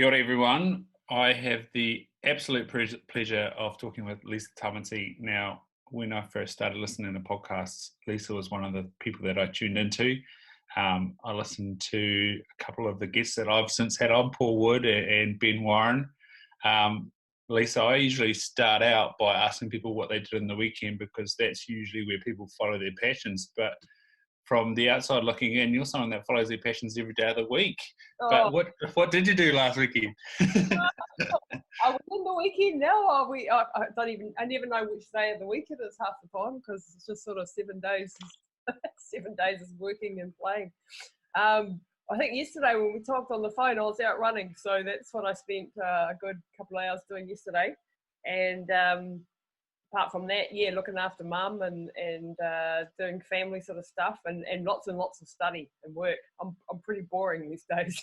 Kia ora everyone. I have the absolute pleasure of talking with Lisa Tamati. Now, when I first started listening to podcasts, Lisa was one of the people that I tuned into. I listened to a couple of the guests that I've since had on, Paul Wood and Ben Warren. Lisa, I usually start out by asking people what they did in the weekend because that's usually where people follow their passions. But from the outside looking in, you're someone that follows their passions every day of the week. Oh, But what did you do last weekend? I was in the weekend now. I don't even. I never know which day of the week it is half the time because it's just sort of 7 days. 7 days is working and playing. I think yesterday when we talked on the phone, I was out running, so that's what I spent a good couple of hours doing yesterday. And apart from that, yeah, looking after mum and doing family sort of stuff and lots and lots of study and work. I'm pretty boring these days.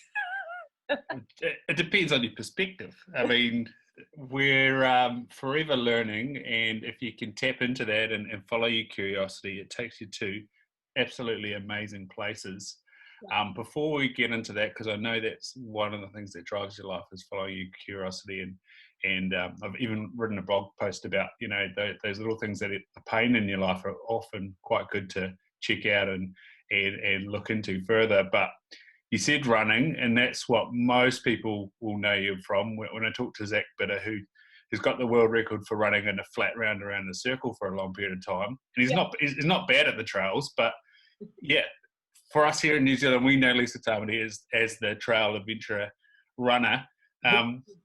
It depends on your perspective. I mean, we're forever learning, and if you can tap into that and follow your curiosity, it takes you to absolutely amazing places. Before we get into that, because I know that's one of the things that drives your life is following your curiosity, and I've even written a blog post about those little things that are pain in your life are often quite good to check out and look into further. But you said running, and that's what most people will know you from. When I talk to Zach Bitter, who's got the world record for running in a flat round around a circle for a long period of time, and he's not bad at the trails, but yeah, for us here in New Zealand, we know Lisa Tamati as the trail adventurer runner.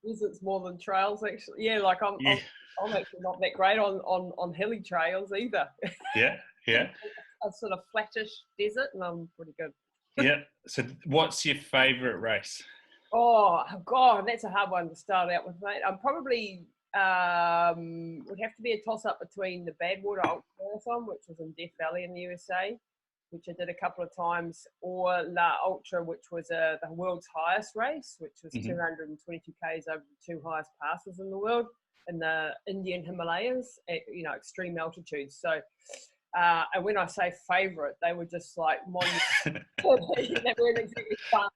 Visits more than trails, actually. Yeah, like I'm actually not that great on hilly trails either. Yeah. A sort of flattish desert, and I'm pretty good. Yeah. So, what's your favourite race? Oh God, that's a hard one to start out with, mate. I'm probably would have to be a toss up between the Badwater Ultra Marathon, which was in Death Valley in the USA, which I did a couple of times, or La Ultra, which was the world's highest race, which was 222 k's over the two highest passes in the world in the Indian Himalayas at extreme altitudes. So. And when I say favourite, they were just like they weren't exactly fun.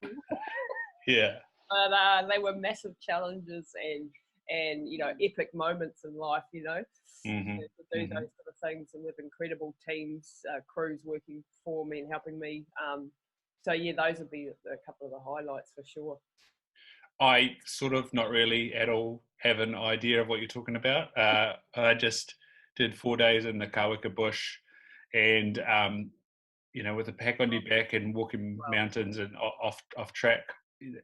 Yeah. But they were massive challenges and epic moments in life. To do those sort of things and with incredible teams, crews working for me and helping me. So yeah, those would be a couple of the highlights for sure. I sort of not really at all have an idea of what you're talking about. I just did 4 days in the Kawika bush. And with a pack on your back and walking mountains and off track,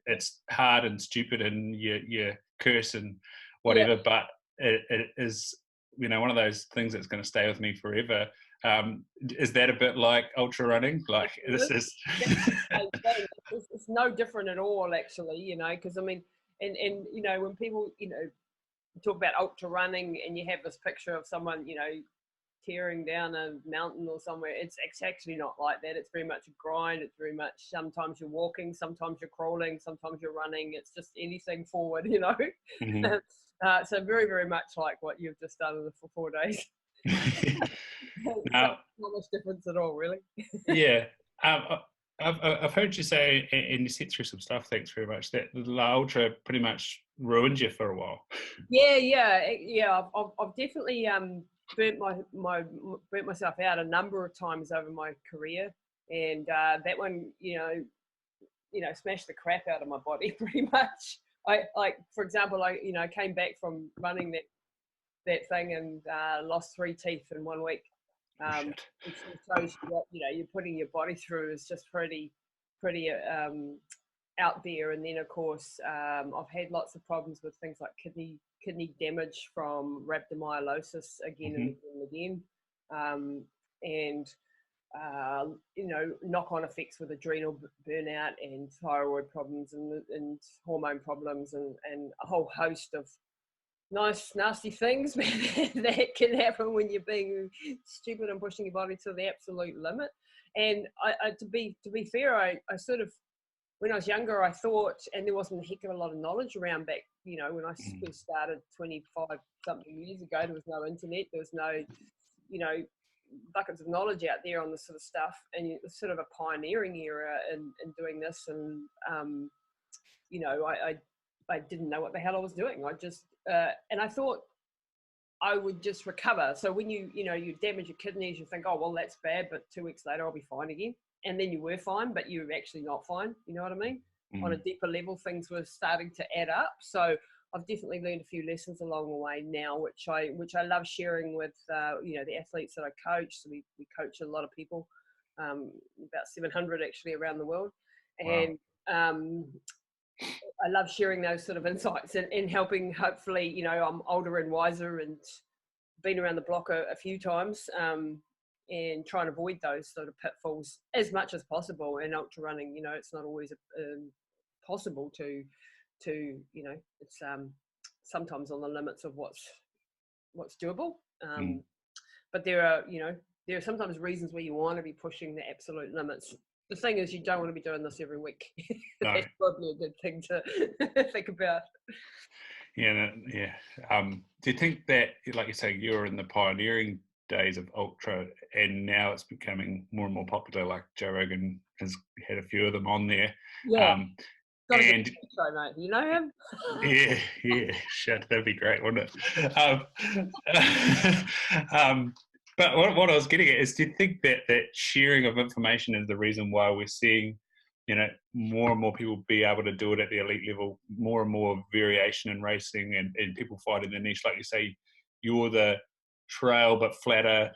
it's hard and stupid and you curse and whatever. But it is one of those things that's going to stay with me forever. Is that a bit like ultra running? Like this is it's no different at all, actually. Because I mean, and when people talk about ultra running and you have this picture of someone tearing down a mountain or somewhere, it's actually not like that. It's very much a grind. It's very much sometimes you're walking, sometimes you're crawling, sometimes you're running. It's just anything forward, So very, very much like what you've just done for 4 days. Not much difference at all, really. Yeah. I've heard you say, and you said through some stuff, thanks very much, that the ultra pretty much ruined you for a while. Yeah. I've definitely burnt myself out a number of times over my career, and that one smashed the crap out of my body pretty much. For example, I came back from running that thing and lost 3 teeth in 1 week. It shows you what you're putting your body through is just pretty out there. And then of course I've had lots of problems with things like kidney damage from rhabdomyolysis again and again, and knock-on effects with adrenal burnout and thyroid problems and hormone problems and a whole host of nasty things that can happen when you're being stupid and pushing your body to the absolute limit. And I to be fair, I sort of, when I was younger, I thought, and there wasn't a heck of a lot of knowledge around back, when I first started 25 something years ago. There was no internet, there was no, buckets of knowledge out there on this sort of stuff, and it was sort of a pioneering era in doing this. And I I didn't know what the hell I was doing. I just, and I thought I would just recover. So when you damage your kidneys, you think, oh, well, that's bad, but 2 weeks later I'll be fine again. And then you were fine, but you're actually not fine. You know what I mean? On a deeper level, things were starting to add up. So I've definitely learned a few lessons along the way now, which I love sharing with, the athletes that I coach. So we coach a lot of people, about 700 actually around the world. And, I love sharing those sort of insights and helping, hopefully, I'm older and wiser and been around the block a few times, and try and avoid those sort of pitfalls as much as possible. And ultra running, it's not always possible to it's sometimes on the limits of what's doable. But there are sometimes reasons where you want to be pushing the absolute limits. The thing is, you don't want to be doing this every week. No. That's probably a good thing to think about. Yeah. Do you think that, like you say, you're in the pioneering days of ultra, and now it's becoming more and more popular? Like Joe Rogan has had a few of them on there. Yeah. And show, mate. You know him? yeah, shit, that'd be great, wouldn't it? But what I was getting at is, do you think that sharing of information is the reason why we're seeing, more and more people be able to do it at the elite level, more and more variation in racing, and people finding the niche? Like you say, you're the trail but flatter.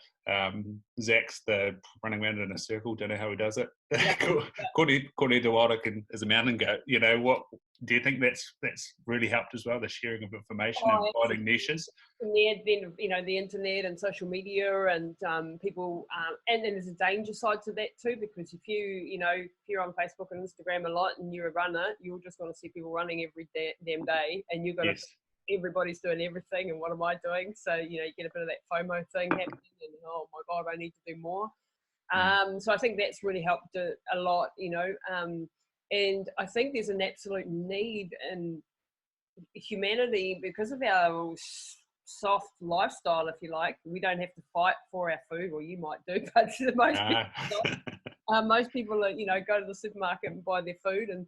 Zach's the running around in a circle. Don't know how he does it. Courtney DeWilder is a mountain goat. What do you think that's really helped as well? The sharing of information and finding niches. And the advent of the internet and social media and people, and then there's a danger side to that too, because if you're on Facebook and Instagram a lot and you're a runner, you're just going to see people running every damn day, and you're going to everybody's doing everything, and what am I doing? So you get a bit of that FOMO thing happening, and oh my god, I need to do more. So I think that's really helped a lot, and I think there's an absolute need in humanity because of our soft lifestyle, if you like. We don't have to fight for our food, or you might do, but most people are, go to the supermarket and buy their food, and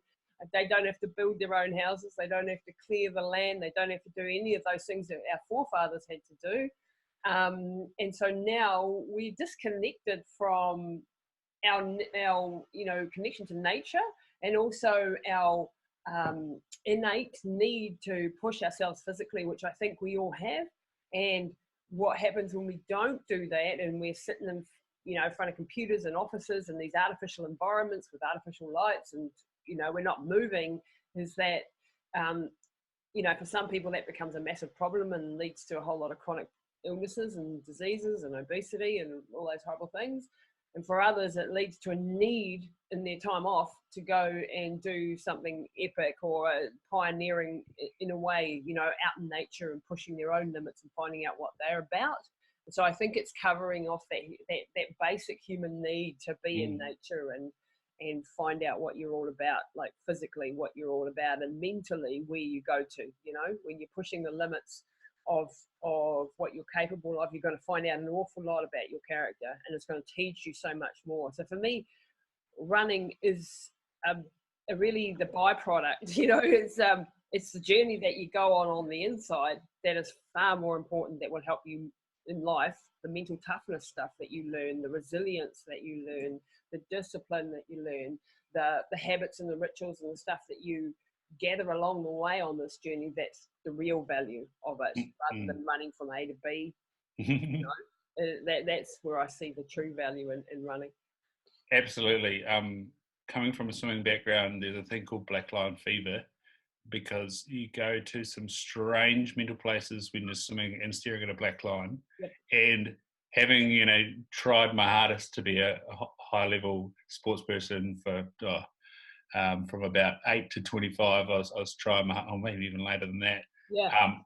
they don't have to build their own houses. They don't have to clear the land. They don't have to do any of those things that our forefathers had to do. And so now we're disconnected from our connection to nature, and also our innate need to push ourselves physically, which I think we all have. And what happens when we don't do that, and we're sitting in front of computers and offices and these artificial environments with artificial lights, and we're not moving, is that for some people that becomes a massive problem and leads to a whole lot of chronic illnesses and diseases and obesity and all those horrible things. And for others, it leads to a need in their time off to go and do something epic or pioneering in a way, out in nature and pushing their own limits and finding out what they're about. And so I think it's covering off that basic human need to be in nature and find out what you're all about, like physically what you're all about, and mentally where you go to, when you're pushing the limits of what you're capable of, you're going to find out an awful lot about your character, and it's going to teach you so much more. So for me, running is really the byproduct. It's the journey that you go on the inside that is far more important, that will help you in life. The mental toughness stuff that you learn, the resilience that you learn, the discipline that you learn, the habits and the rituals and the stuff that you gather along the way on this journey, that's the real value of it, rather than running from A to B. That's where I see the true value in running. Absolutely. Coming from a swimming background, there's a thing called black line fever, because you go to some strange mental places when you're swimming and staring at a black line. Yep. And having tried my hardest to be a high level sports person for from about 8 to 25, I was trying my, or maybe even later than that. Yeah.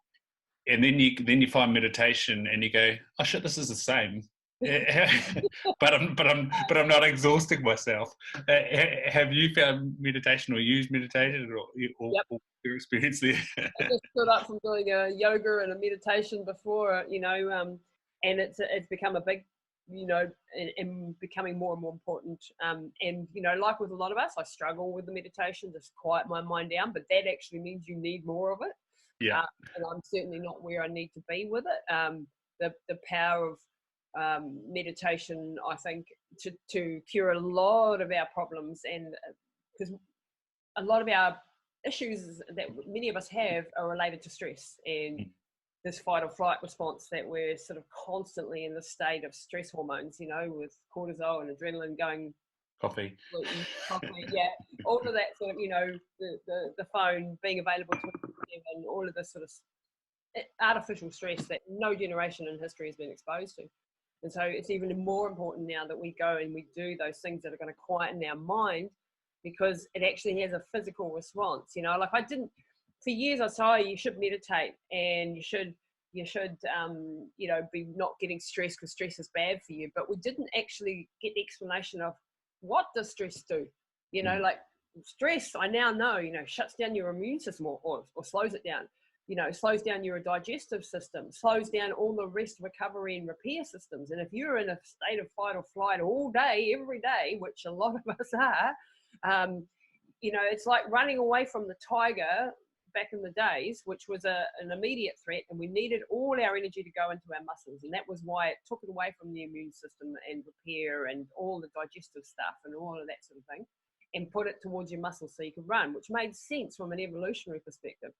And then you find meditation and you go, oh shit, this is the same. but I'm not exhausting myself. Have you found meditation or used meditation or your experience there? I just stood up from doing a yoga and a meditation before, and it's become a big you know, and becoming more and more important. And, you know, like with a lot of us, I struggle with the meditation, just quiet my mind down, but that actually means you need more of it. Yeah. And I'm certainly not where I need to be with it. The power of meditation, I think, to cure a lot of our problems, and because a lot of our issues that many of us have are related to stress and this fight or flight response, that we're sort of constantly in the state of stress hormones, you know, with cortisol and adrenaline going. Coffee. Yeah, all of that sort of, you know, the phone being available to and all of this sort of artificial stress that no generation in history has been exposed to. And so it's even more important now that we go and we do those things that are going to quieten our mind, because it actually has a physical response. You know, like for years I saw you should meditate and you should you know, be not getting stressed because stress is bad for you, but we didn't actually get the explanation of what does stress do. You know, like stress, I now know, you know, shuts down your immune system or slows it down. You know, slows down your digestive system, slows down all the rest recovery and repair systems. And if you're in a state of fight or flight all day, every day, which a lot of us are, you know, it's like running away from the tiger back in the days, which was an immediate threat, and we needed all our energy to go into our muscles. And that was why it took it away from the immune system and repair and all the digestive stuff and all of that sort of thing, and put it towards your muscles so you could run, which made sense from an evolutionary perspective.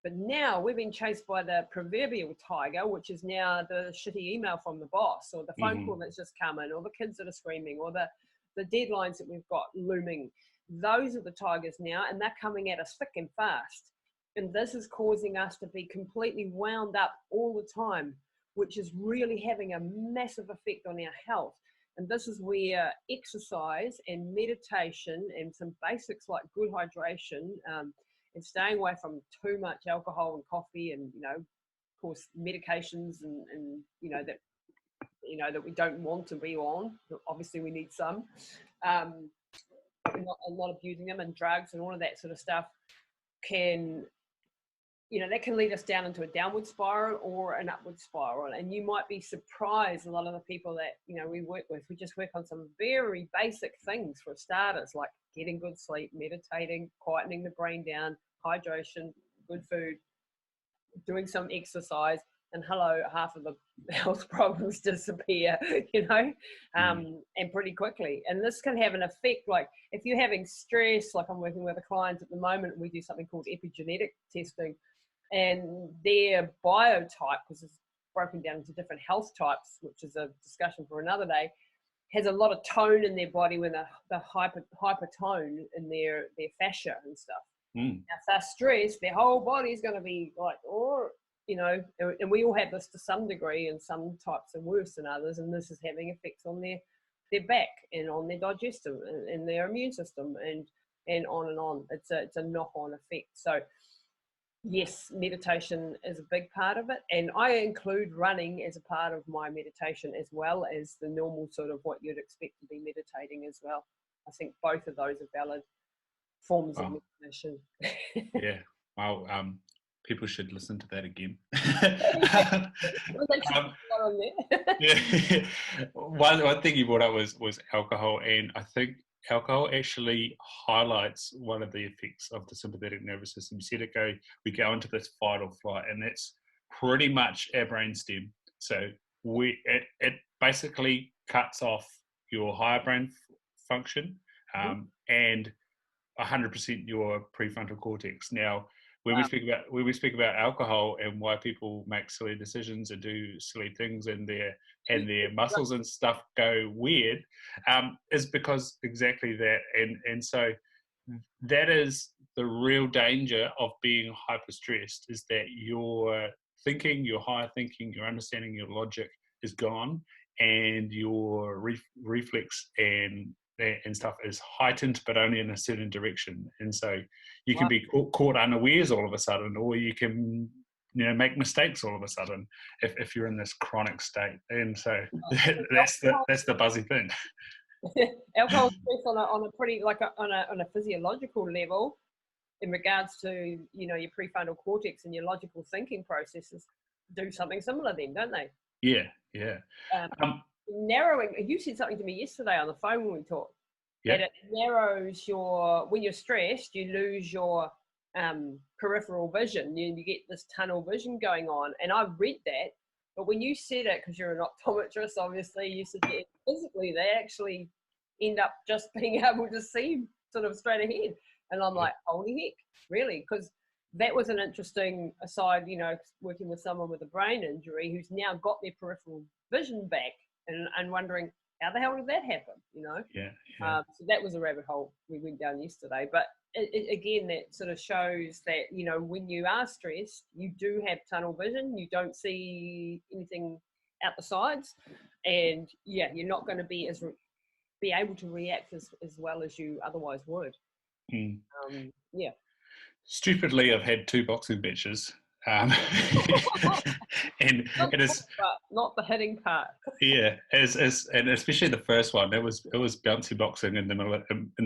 But now we've been chased by the proverbial tiger, which is now the shitty email from the boss, or the phone call that's just come in, or the kids that are screaming, or the deadlines that we've got looming. Those are the tigers now, and they're coming at us thick and fast. And this is causing us to be completely wound up all the time, which is really having a massive effect on our health. And this is where exercise and meditation and some basics like good hydration, and staying away from too much alcohol and coffee, and, you know, of course, medications and you know, that we don't want to be on. Obviously, we need some, but we're not abusing them, and drugs and all of that sort of stuff can, you know, that can lead us down into a downward spiral or an upward spiral. And you might be surprised, a lot of the people that, you know, we work with, we just work on some very basic things for starters, like getting good sleep, meditating, quietening the brain down, hydration, good food, doing some exercise, and hello, half of the health problems disappear, you know, and pretty quickly. And this can have an effect, like if you're having stress, like I'm working with a client at the moment, we do something called epigenetic testing, and their biotype, because it's broken down into different health types, which is a discussion for another day, has a lot of tone in their body when the hypertone in their fascia and stuff. Now, if they're stressed, their whole body is going to be like, oh, you know, and we all have this to some degree, and some types are worse than others, and this is having effects on their back and on their digestive and their immune system and on and on. It's a knock-on effect. So yes, meditation is a big part of it, and I include running as a part of my meditation, as well as the normal sort of what you'd expect to be meditating as well. I think both of those are valid forms of meditation. Yeah. Well, people should listen to that again. Yeah. One thing you brought up was alcohol, and I think alcohol actually highlights one of the effects of the sympathetic nervous system. You said we go into this fight or flight, and that's pretty much our brainstem. So it basically cuts off your higher brain function, and 100% your prefrontal cortex. Now, when we speak about alcohol and why people make silly decisions and do silly things, and their muscles and stuff go weird, is because exactly that. And so that is the real danger of being hyper stressed, is that your thinking, your higher thinking, your understanding, your logic is gone, and your reflex and stuff is heightened, but only in a certain direction. And so you can be caught unawares all of a sudden, or you can, you know, make mistakes all of a sudden if you're in this chronic state. And so that's the buzzy thing. Alcohol stress on a pretty, like on a physiological level, in regards to, you know, your prefrontal cortex and your logical thinking processes, do something similar then, don't they? Yeah. narrowing, you said something to me yesterday on the phone when we talked, Yeah. that it narrows when you're stressed, you lose your peripheral vision. You get this tunnel vision going on. And I've read that, but when you said it, because you're an optometrist, obviously, you said that physically they actually end up just being able to see sort of straight ahead. And I'm like, holy heck, really? Because that was an interesting aside, working with someone with a brain injury who's now got their peripheral vision back and wondering, how the hell did that happen? So that was a rabbit hole we went down yesterday. But again, that sort of shows that, when you are stressed, you do have tunnel vision. You don't see anything out the sides. And you're not going to be able to react as well as you otherwise would. Stupidly, I've had 2 boxing matches. And it is not the hitting part. And especially the first one. It was bouncy boxing in the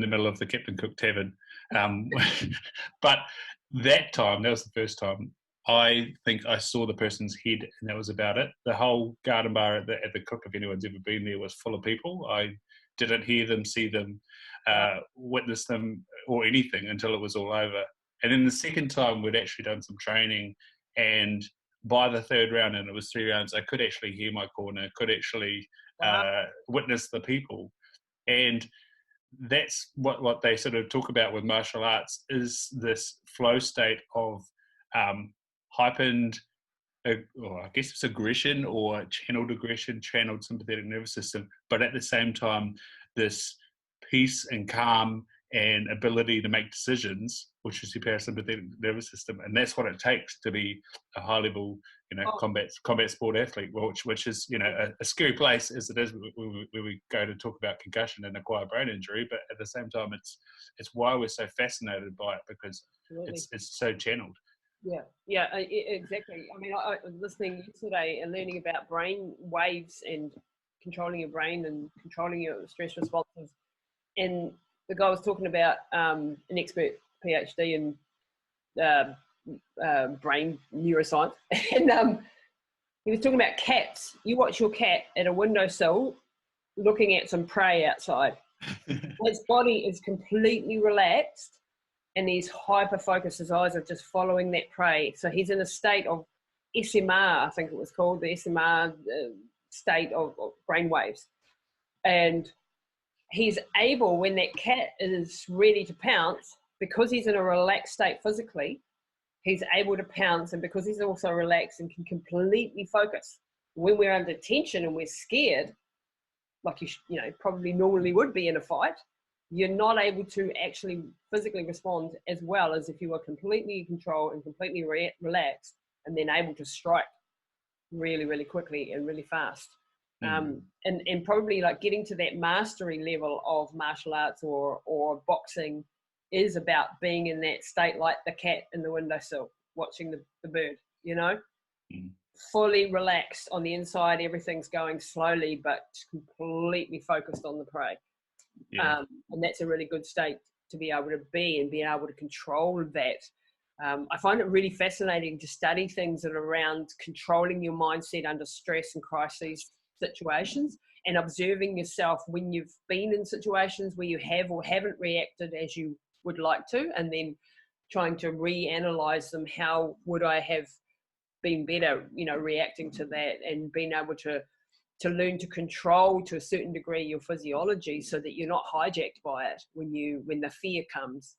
middle of the Captain Cook Tavern. But that time, that was the first time, I think I saw the person's head, and that was about it. The whole garden bar at the Cook, if anyone's ever been there, was full of people. I didn't hear them, see them, witness them, or anything until it was all over. And then the second time, we'd actually done some training, and by the third round, and it was 3 rounds, I could actually hear my corner, could actually witness the people. And that's what they sort of talk about with martial arts, is this flow state of heightened, or I guess it's aggression or channeled sympathetic nervous system, but at the same time, this peace and calm and ability to make decisions, which is your parasympathetic nervous system. And that's what it takes to be a high level, combat sport athlete, which is, a scary place as it is where we go to talk about concussion and acquired brain injury. But at the same time, it's why we're so fascinated by it, because it's so channeled. Yeah, exactly. I mean, I was listening yesterday and learning about brain waves and controlling your brain and controlling your stress responses. And the guy was talking about an expert PhD in brain neuroscience, and he was talking about cats. You watch your cat at a windowsill looking at some prey outside. His body is completely relaxed, and he's hyper-focused. His eyes are just following that prey. So he's in a state of SMR, I think it was called, the SMR state of brain waves. And he's able, when that cat is ready to pounce, because he's in a relaxed state physically, he's able to pounce, and because he's also relaxed and can completely focus. When we're under tension and we're scared, like you probably normally would be in a fight, you're not able to actually physically respond as well as if you were completely in control and completely relaxed, and then able to strike really, really quickly and really fast. And probably like getting to that mastery level of martial arts or boxing is about being in that state, like the cat in the windowsill watching the bird, fully relaxed on the inside, everything's going slowly but completely focused on the prey. And that's a really good state to be able to be, and being able to control that. I find it really fascinating to study things that are around controlling your mindset under stress and crises situations, and observing yourself when you've been in situations where you have or haven't reacted as you would like to, and then trying to reanalyze them. How would I have been better, reacting to that, and being able to learn to control to a certain degree your physiology, so that you're not hijacked by it when the fear comes.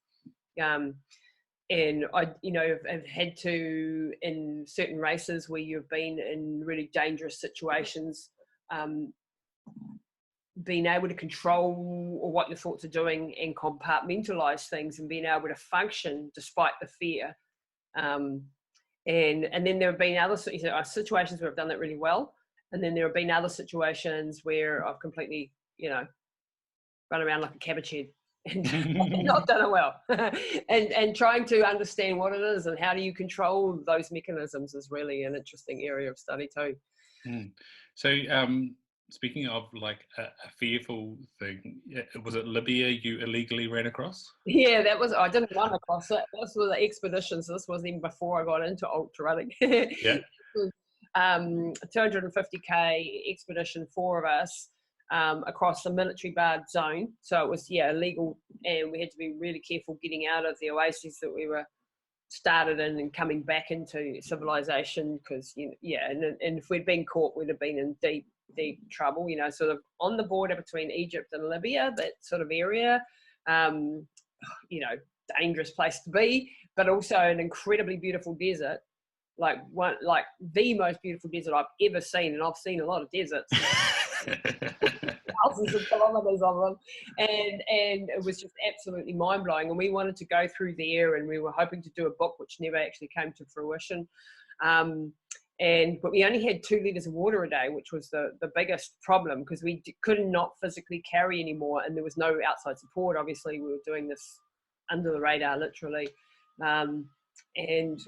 And I've had to, in certain races where you've been in really dangerous situations, being able to control what your thoughts are doing and compartmentalize things, and being able to function despite the fear. And then there have been other situations where I've done that really well. And then there have been other situations where I've completely, run around like a cabbage head and not done it well. and trying to understand what it is and how do you control those mechanisms is really an interesting area of study too. So speaking of like a fearful thing, was it Libya you illegally ran across? Yeah, I didn't run across it. This was the expedition, so this was even before I got into ultra running. Yeah. a 250k expedition, 4 of us, across the military barred zone. So it was, illegal, and we had to be really careful getting out of the oases that we were started in and coming back into civilization, because, and if we'd been caught, we'd have been in deep trouble, sort of on the border between Egypt and Libya, that sort of area. Dangerous place to be, but also an incredibly beautiful desert, like the most beautiful desert I've ever seen, and I've seen a lot of deserts. Thousands of kilometers of them, and it was just absolutely mind-blowing. And we wanted to go through there, and we were hoping to do a book which never actually came to fruition. But we only had 2 liters of water a day, which was the biggest problem, because we could not physically carry anymore, and there was no outside support. Obviously, we were doing this under the radar, literally. And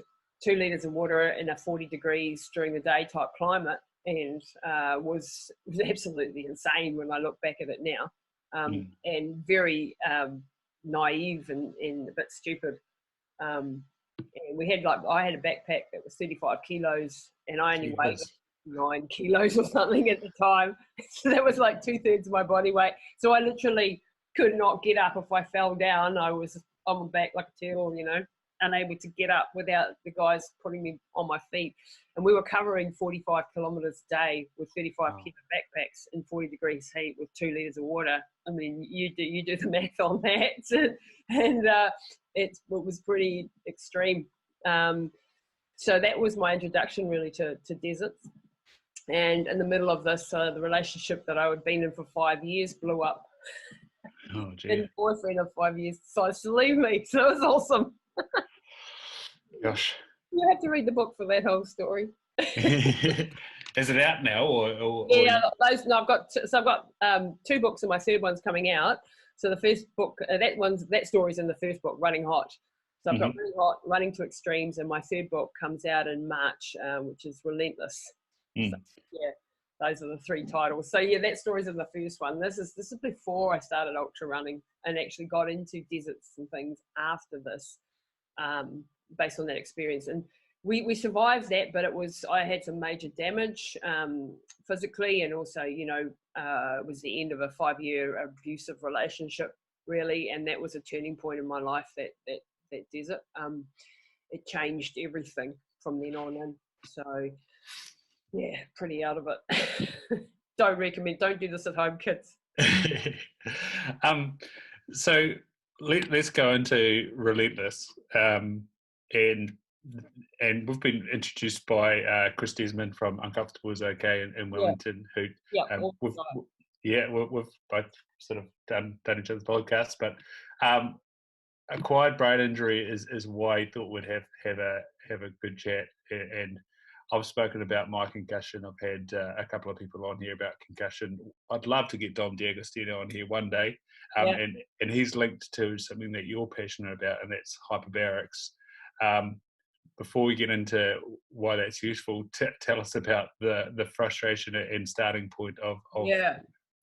2 liters of water in a 40 degrees during the day type climate, and was absolutely insane when I look back at it now, and very naive and a bit stupid. And we had I had a backpack that was 35 kilos, and I only weighed 9 kilos or something at the time. So that was like 2/3 of my body weight. So I literally could not get up. If I fell down, I was on my back like a turtle, unable to get up without the guys putting me on my feet. And we were covering 45 kilometers a day with 35 kilo backpacks in 40 degrees heat with 2 liters of water. I mean, you do the math on that. And it was pretty extreme. So that was my introduction really to deserts. And in the middle of this, the relationship that I had been in for 5 years blew up. Oh, gee. And boyfriend of 5 years decided to leave me. So it was awesome. Gosh. You have to read the book for that whole story. Is it out now, or yeah, I've got 2 books, and my 3rd one's coming out. So the first book, that story's in the first book, Running Hot. So I've got Running Hot, Running to Extremes, and my 3rd book comes out in March, which is Relentless. So, those are the 3 titles. So that story's in the first one. This is before I started ultra running and actually got into deserts and things after this, based on that experience. And we survived that, but I had some major damage physically, and also, it was the end of a 5-year abusive relationship, really, and that was a turning point in my life. That desert, it changed everything from then on. And so, yeah, pretty out of it. Don't recommend. Don't do this at home, kids. So let's go into Relentless, and we've been introduced by Chris Desmond from Uncomfortable is Okay in Wellington, who we've both sort of done each other's podcasts, but acquired brain injury is why I thought we'd have a good chat. And I've spoken about my concussion. I've had a couple of people on here about concussion. I'd love to get Dom D'Agostino on here one day, and he's linked to something that you're passionate about, and that's hyperbarics. Before we get into why that's useful, tell us about the frustration and starting point of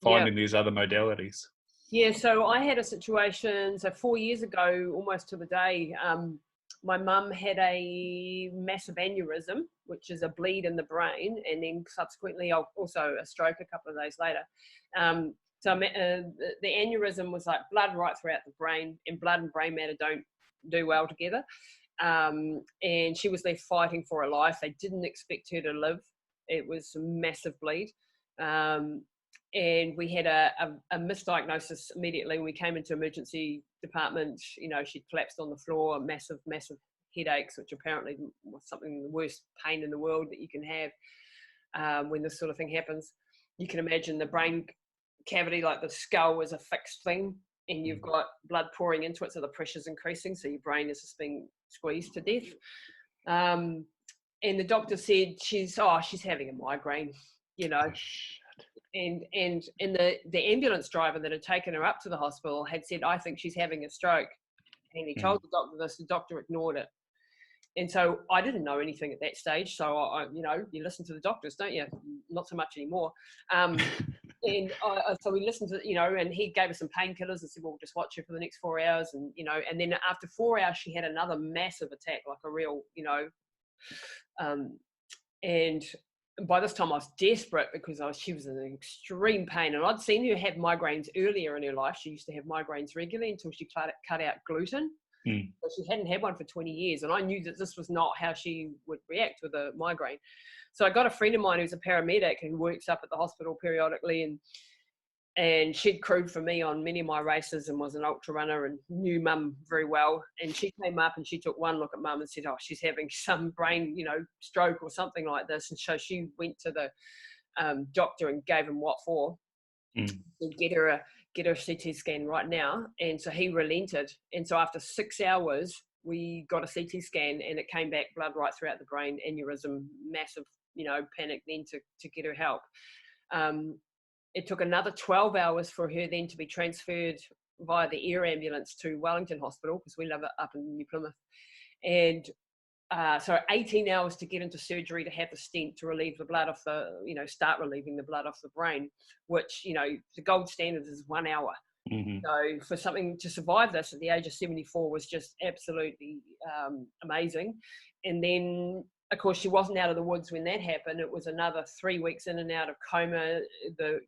finding these other modalities. Yeah, so I had a situation, 4 years ago, almost to the day, my mum had a massive aneurysm, which is a bleed in the brain, and then subsequently also a stroke a couple of days later. So the aneurysm was like blood right throughout the brain, and blood and brain matter don't do well together. And she was left fighting for her life. They didn't expect her to live. It was a massive bleed. And we had a misdiagnosis immediately when we came into emergency department. She'd collapsed on the floor, massive headaches, which apparently was the worst pain in the world that you can have when this sort of thing happens. You can imagine the brain cavity, like the skull, is a fixed thing, and you've got blood pouring into it, so the pressure's increasing, so your brain is just being squeezed to death. And the doctor said she's having a migraine, And the ambulance driver that had taken her up to the hospital had said, I think she's having a stroke. And he told the doctor this. The doctor ignored it. And so I didn't know anything at that stage. So, you listen to the doctors, don't you? Not so much anymore. So we listened to, and he gave us some painkillers and said, well, we'll just watch her for the next 4 hours. And, and then after 4 hours, she had another massive attack, like a real, and by this time I was desperate because she was in extreme pain, and I'd seen her have migraines earlier in her life. She used to have migraines regularly until she cut out gluten. So she hadn't had one for 20 years, and I knew that this was not how she would react with a migraine. So I got a friend of mine who's a paramedic who works up at the hospital periodically, and she'd crewed for me on many of my races and was an ultra runner and knew Mum very well. And she came up and she took one look at Mum and said, oh, she's having some brain, stroke or something like this. And so she went to the doctor and gave him what for, to get her a CT scan right now. And so he relented. And so after 6 hours, we got a CT scan and it came back blood right throughout the brain, aneurysm, massive, panic then to get her help. It took another 12 hours for her then to be transferred via the air ambulance to Wellington Hospital, because we live up in New Plymouth. And so 18 hours to get into surgery to have the stent to relieve the blood off start relieving the blood off the brain, which, the gold standard is 1 hour. So for something to survive this at the age of 74 was just absolutely amazing. And then, of course, she wasn't out of the woods when that happened. It was another 3 weeks in and out of coma.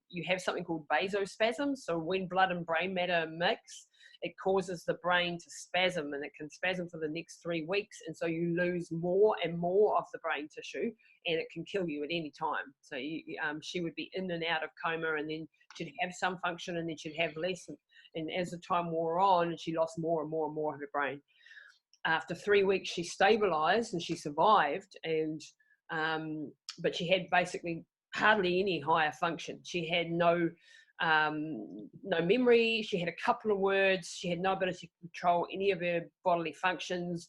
You have something called vasospasm. So when blood and brain matter mix, it causes the brain to spasm, and it can spasm for the next 3 weeks. And so you lose more and more of the brain tissue, and it can kill you at any time. So she would be in and out of coma, and then she'd have some function, and then she'd have less. And as the time wore on, she lost more and more and more of her brain. After 3 weeks, she stabilized and she survived, but she had basically hardly any higher function. She had no memory. She had a couple of words. She had no ability to control any of her bodily functions.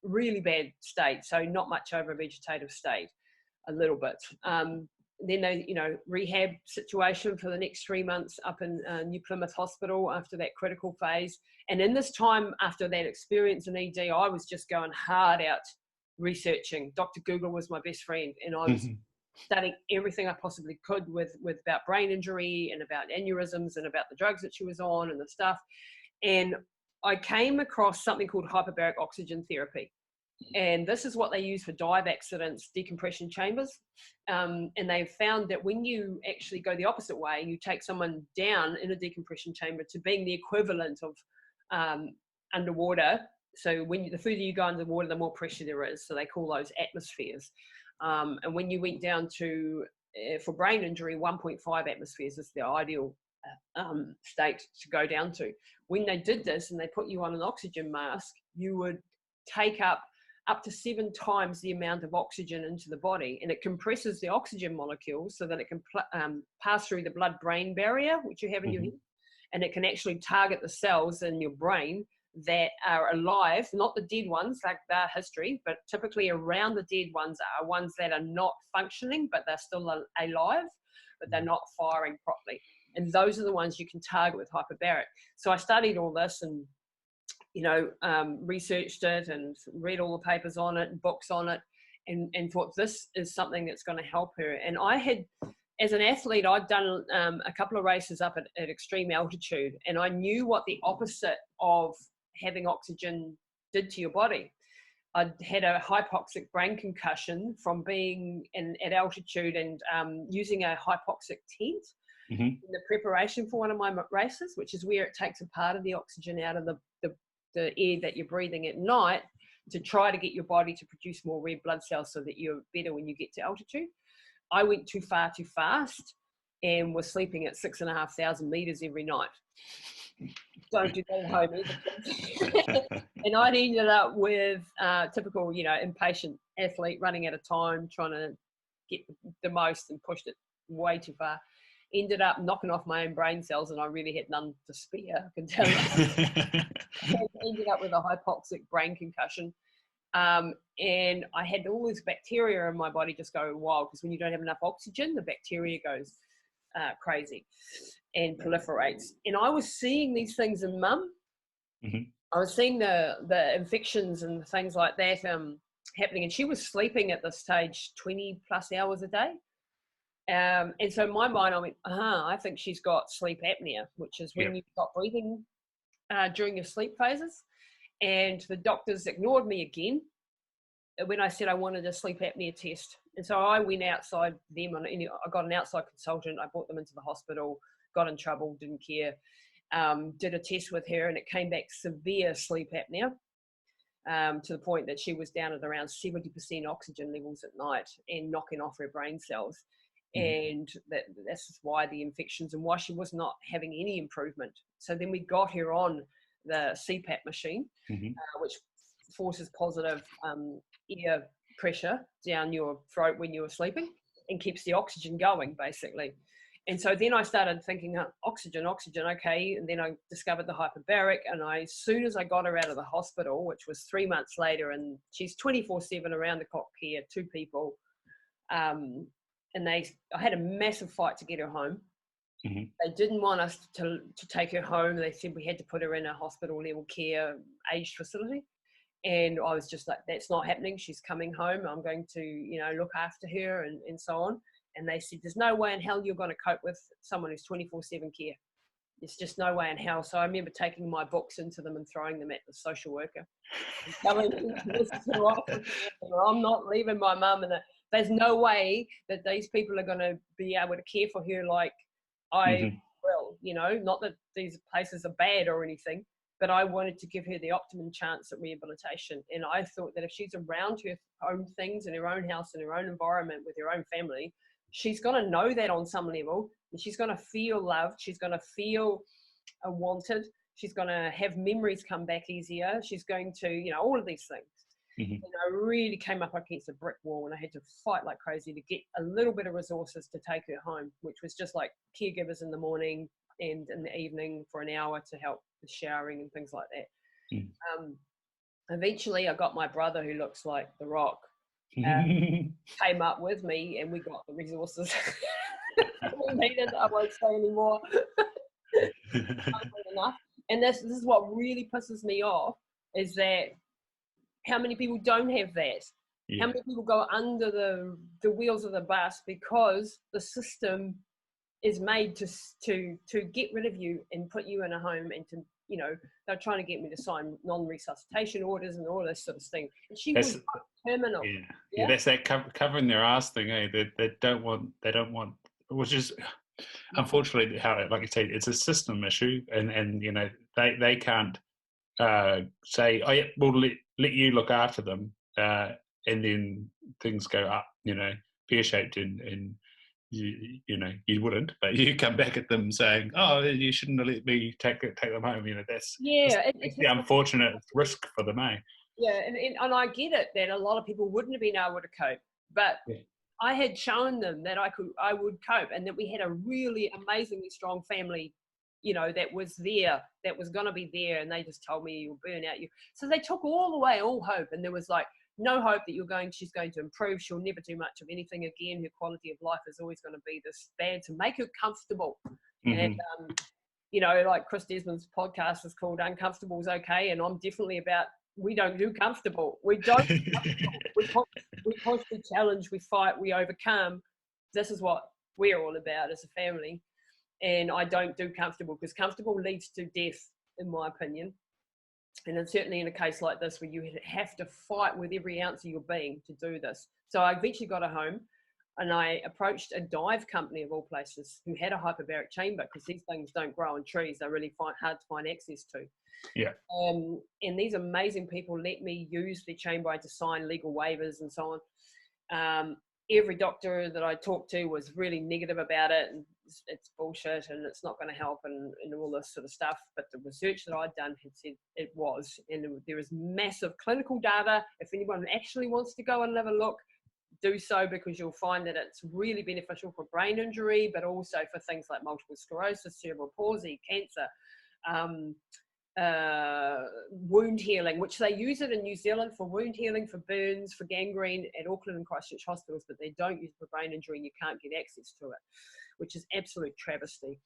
Really bad state. So not much over a vegetative state, a little bit. Then they, rehab situation for the next 3 months up in New Plymouth Hospital after that critical phase. And in this time after that experience in ED, I was just going hard out researching. Dr. Google was my best friend, and I was studying everything I possibly could with about brain injury and about aneurysms and about the drugs that she was on and the stuff. And I came across something called hyperbaric oxygen therapy. And this is what they use for dive accidents, decompression chambers. And they've found that when you actually go the opposite way, you take someone down in a decompression chamber to being the equivalent of underwater. So the further you go underwater, the more pressure there is. So they call those atmospheres. And when you went down to, for brain injury, 1.5 atmospheres is the ideal state to go down to. When they did this and they put you on an oxygen mask, you would take up to 7 times the amount of oxygen into the body, and it compresses the oxygen molecules so that it can pass through the blood-brain barrier, which you have in your head, and it can actually target the cells in your brain that are alive, not the dead ones like their history, but typically around the dead ones are ones that are not functioning, but they're still alive, but they're not firing properly. And those are the ones you can target with hyperbaric. So I studied all this and researched it and read all the papers on it and books on it, and thought this is something that's going to help her. And I had, as an athlete, I'd done a couple of races up at extreme altitude, and I knew what the opposite of having oxygen did to your body. I'd had a hypoxic brain concussion from being at altitude and using a hypoxic tent in the preparation for one of my races, which is where it takes a part of the oxygen out of the air that you're breathing at night to try to get your body to produce more red blood cells so that you're better when you get to altitude. I went too far too fast and was sleeping at 6,500 meters every night. Don't do that at home either. And I'd ended up with typical, impatient athlete running out of time, trying to get the most, and pushed it way too far. Ended up knocking off my own brain cells, and I really had none to spare, I can tell you. Ended up with a hypoxic brain concussion. And I had all this bacteria in my body just go wild, because when you don't have enough oxygen, the bacteria goes crazy and proliferates. And I was seeing these things in Mum. I was seeing the infections and things like that happening, and she was sleeping at this stage 20 plus hours a day. And so in my mind, I went, I think she's got sleep apnea, which is when you stop breathing during your sleep phases. And the doctors ignored me again. when I said I wanted a sleep apnea test. And so I went outside them, and I got an outside consultant. I brought them into the hospital, got in trouble, didn't care. Did a test with her, and it came back severe sleep apnea, to the point that she was down at around 70% oxygen levels at night and knocking off her brain cells. And that's why the infections and why she was not having any improvement. So then we got her on the CPAP machine, which forces positive air pressure down your throat when you're sleeping and keeps the oxygen going, basically. And so then I started thinking, oxygen, okay. And then I discovered the hyperbaric. And as soon as I got her out of the hospital, which was 3 months later, and she's 24/7 around the clock care, 2 people. And I had a massive fight to get her home. They didn't want us to take her home. They said we had to put her in a hospital level care aged facility. And I was just like, that's not happening. She's coming home. I'm going to, look after her and so on. And they said, there's no way in hell you're going to cope with someone who's 24/7 care. There's just no way in hell. So I remember taking my books into them and throwing them at the social worker and telling them, this is who I'm not leaving my mum. And there's no way that these people are going to be able to care for her like I will, not that these places are bad or anything, but I wanted to give her the optimum chance at rehabilitation. And I thought that if she's around her own things in her own house, in her own environment, with her own family, she's going to know that on some level, and she's going to feel loved. She's going to feel wanted. She's going to have memories come back easier. She's going to, all of these things. And I really came up against a brick wall, and I had to fight like crazy to get a little bit of resources to take her home, which was just like caregivers in the morning and in the evening for an hour to help with showering and things like that. Eventually I got my brother, who looks like The Rock, came up with me, and we got the resources we needed. I won't say anymore. Enough. And this is what really pisses me off, is that how many people don't have that. How many people go under the wheels of the bus because the system is made to get rid of you and put you in a home, and to, they're trying to get me to sign non-resuscitation orders and all this sort of thing. And she was terminal. Yeah, that's that covering their ass thing, eh? They don't want, which is unfortunately how, like you say, it's a system issue, and they can't say, oh yeah, we'll let you look after them, and then things go up, pear-shaped, and you wouldn't, but you come back at them saying, oh, you shouldn't have let me take them home. That's the unfortunate risk for them, eh? Yeah, and I get it that a lot of people wouldn't have been able to cope, but I had shown them that I would cope, and that we had a really amazingly strong family, that was there, that was going to be there, and they just told me, you'll burn out. So they took all hope, and there was like no hope that she's going to improve. She'll never do much of anything again. Her quality of life is always going to be this bad, to make her comfortable. And like Chris Desmond's podcast is called Uncomfortable is Okay, and I'm definitely about, we don't do comfortable. We don't do comfortable. We push, we challenge, we fight, we overcome. This is what we're all about as a family. And I don't do comfortable, because comfortable leads to death, in my opinion. And then certainly in a case like this, where you have to fight with every ounce of your being to do this. So I eventually got her home, and I approached a dive company of all places, who had a hyperbaric chamber, because these things don't grow on trees. They're really hard to find access to. Yeah. And these amazing people let me use the chamber. I had to sign legal waivers and so on. Every doctor that I talked to was really negative about it, and it's bullshit, and it's not going to help, and all this sort of stuff. But the research that I'd done had said it was, and there is massive clinical data. If anyone actually wants to go and have a look, do so, because you'll find that it's really beneficial for brain injury, but also for things like multiple sclerosis, cerebral palsy, cancer, wound healing, which they use it in New Zealand for wound healing, for burns, for gangrene at Auckland and Christchurch hospitals, but they don't use it for brain injury, and you can't get access to it, which is absolute travesty.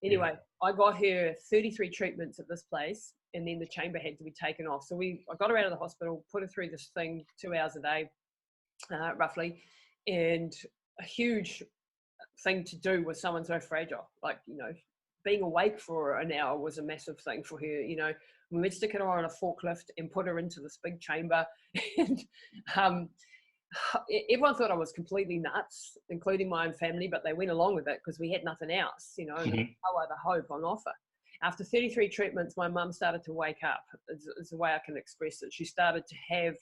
Anyway, I got her 33 treatments at this place, and then the chamber had to be taken off. So I got her out of the hospital, put her through this thing 2 hours a day, roughly, and a huge thing to do with someone so fragile. Like, being awake for an hour was a massive thing for her. We would stick her on a forklift and put her into this big chamber. And everyone thought I was completely nuts, including my own family, but they went along with it because we had nothing else, you know, and there was no other hope on offer. After 33 treatments, my mum started to wake up, is the way I can express it. She started to have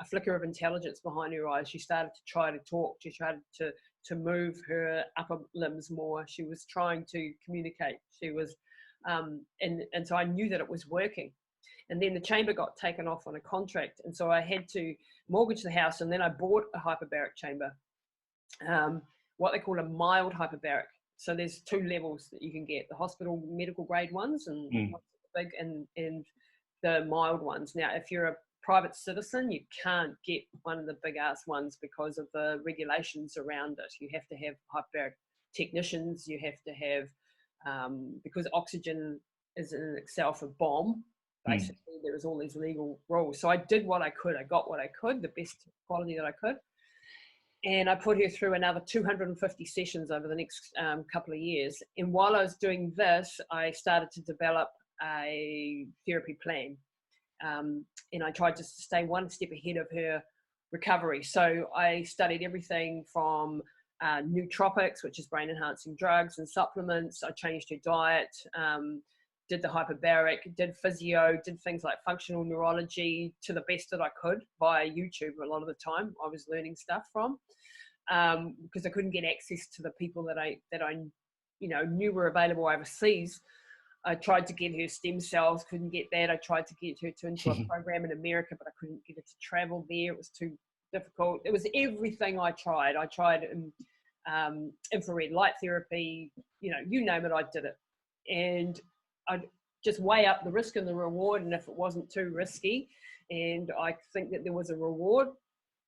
a flicker of intelligence behind her eyes. She started to try to talk. She tried to move her upper limbs more. She was trying to communicate. She was, and so I knew that it was working. And then the chamber got taken off on a contract. And so I had to mortgage the house. And then I bought a hyperbaric chamber, what they call a mild hyperbaric. So there's 2 levels that you can get, the hospital medical grade ones and big and the mild ones. Now, if you're a private citizen, you can't get one of the big ass ones because of the regulations around it. You have to have hyperbaric technicians. You have to have, because oxygen is in itself a bomb, basically there was all these legal rules. So I did what I could. I got what I could, the best quality that I could. And I put her through another 250 sessions over the next couple of years. And while I was doing this, I started to develop a therapy plan. And I tried just to stay one step ahead of her recovery. So I studied everything from nootropics, which is brain enhancing drugs and supplements. I changed her diet, did the hyperbaric, did physio, did things like functional neurology to the best that I could via YouTube. A lot of the time I was learning stuff from, because I couldn't get access to the people that I you know, knew were available overseas. I tried to get her stem cells, couldn't get that. I tried to get her into a program in America, but I couldn't get her to travel there. It was too difficult. It was everything I tried. I tried infrared light therapy, you know, you name it, I did it. And I'd just weigh up the risk and the reward, and if it wasn't too risky and I think that there was a reward,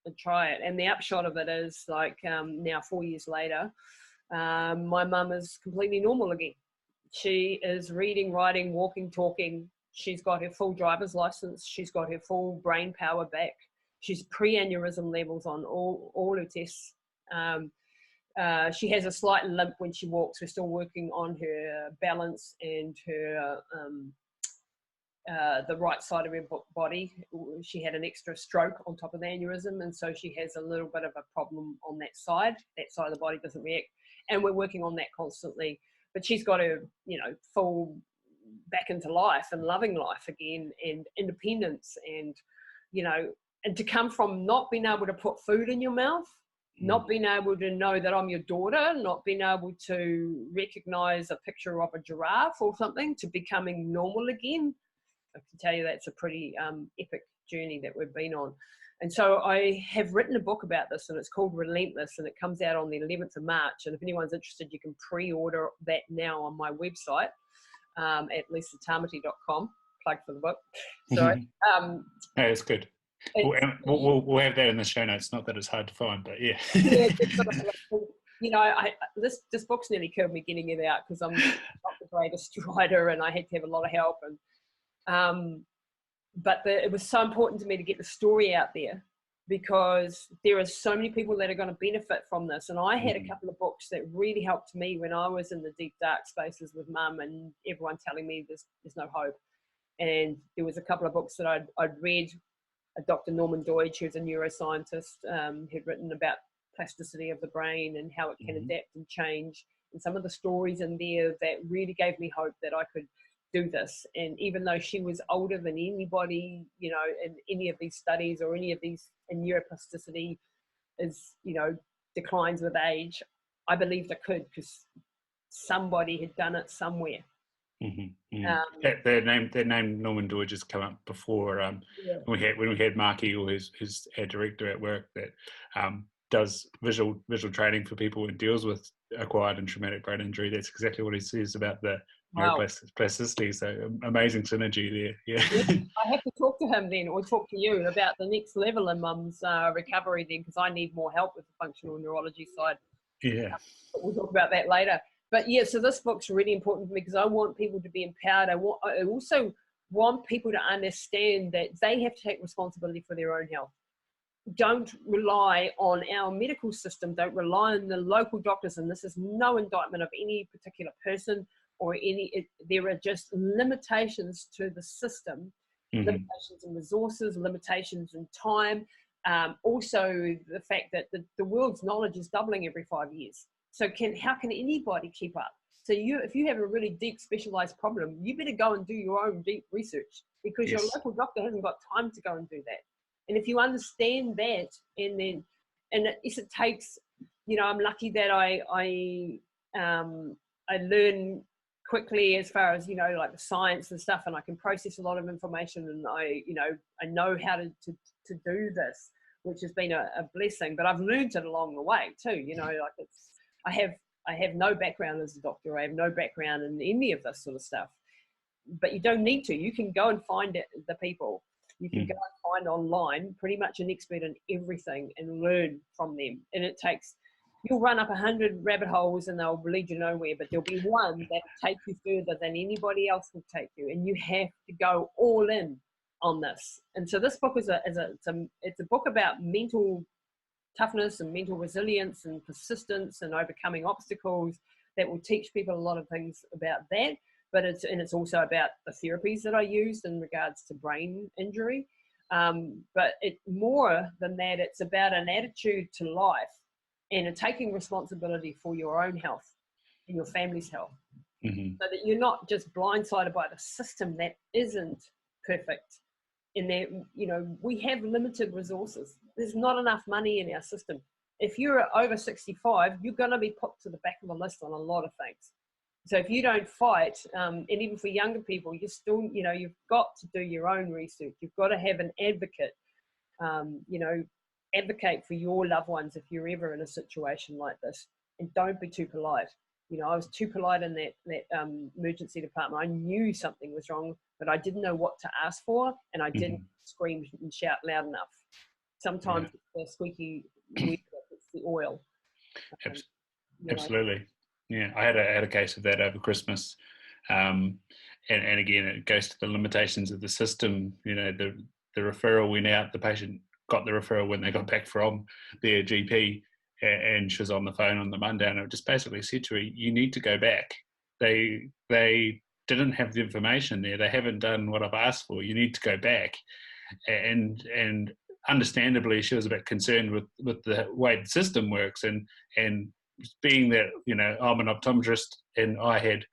I'd try it. And the upshot of it is, like, now 4 years later, my mum is completely normal again. She is reading, writing, walking, talking. She's got her full driver's license. She's got her full brain power back. She's pre-aneurysm levels on all her tests. She has a slight limp when she walks. We're still working on her balance and her the right side of her body. She had an extra stroke on top of the aneurysm, and so she has a little bit of a problem on that side. That side of the body doesn't react, and we're working on that constantly. But she's got her, you know, full back into life and loving life again, and independence, and, you know, and to come from not being able to put food in your mouth, not being able to know that I'm your daughter, not being able to recognize a picture of a giraffe or something, to becoming normal again. I can tell you that's a pretty epic journey that we've been on. And so I have written a book about this, and it's called Relentless, and it comes out on the 11th of March. And if anyone's interested, you can pre-order that now on my website, at lisatamati.com. Plug for the book. Sorry. No, it's good. We'll have that in the show notes. Not that it's hard to find, but yeah. Yeah, you know, this book's nearly killed me getting it out, because I'm not the greatest writer, and I had to have a lot of help. And but it was so important to me to get the story out there, because there are so many people that are going to benefit from this. And I had a couple of books that really helped me when I was in the deep dark spaces with mum and everyone telling me there's no hope. And there was a couple of books that I'd read. Dr. Norman Doidge, who's a neuroscientist, had written about plasticity of the brain and how it can adapt and change, and some of the stories in there that really gave me hope that I could do this. And even though she was older than anybody, you know, in any of these studies or any of these, and neuroplasticity is, you know, declines with age, I believed I could, because somebody had done it somewhere. Their name Norman Doidge has come up before. When we had Marky, or his our director at work, that does visual training for people and deals with acquired and traumatic brain injury. That's exactly what he says about the neuroplasticity. So amazing synergy there. Yeah. I have to talk to him then, or talk to you about the next level in mum's recovery then, because I need more help with the functional neurology side. Yeah. We'll talk about that later. But yeah, so this book's really important for me, because I want people to be empowered. I also want people to understand that they have to take responsibility for their own health. Don't rely on our medical system. Don't rely on the local doctors. And this is no indictment of any particular person or there are just limitations to the system, limitations in resources, limitations in time. Also, the fact that the world's knowledge is doubling every 5 years. So how can anybody keep up? So if you have a really deep specialized problem, you better go and do your own deep research, because your local doctor hasn't got time to go and do that. And if you understand that, and yes, it takes, I'm lucky that I learn quickly as far as, like the science and stuff, and I can process a lot of information, and I know how to do this, which has been a blessing. But I've learned it along the way too. Like I have no background as a doctor. I have no background in any of this sort of stuff. But you don't need to. You can go and find the people. You can go and find online pretty much an expert in everything and learn from them. And you'll run up 100 rabbit holes and they'll lead you nowhere, but there'll be one that'll take you further than anybody else will take you. And you have to go all in on this. And so this book is a book about mental toughness and mental resilience and persistence and overcoming obstacles that will teach people a lot of things about that. But it's also about the therapies that I used in regards to brain injury. But more than that, it's about an attitude to life and taking responsibility for your own health and your family's health, so that you're not just blindsided by the system that isn't perfect. In that, we have limited resources. There's not enough money in our system. If you're over 65, you're going to be put to the back of the list on a lot of things. So if you don't fight, and even for younger people, you still, you've got to do your own research. You've got to have an advocate, advocate for your loved ones if you're ever in a situation like this. And don't be too polite. I was too polite in that emergency department. I knew something was wrong, but I didn't know what to ask for, and I didn't scream and shout loud enough. Sometimes it's the squeaky wheel, it's the oil. Absolutely. Yeah, I had a case of that over Christmas, and again, it goes to the limitations of the system. The referral went out. The patient got the referral when they got back from their GP, and she was on the phone on the Monday, and I just basically said to her, "You need to go back. They didn't have the information there. They haven't done what I've asked for. You need to go back." And understandably, she was a bit concerned with the way the system works, and being that I'm an optometrist and I had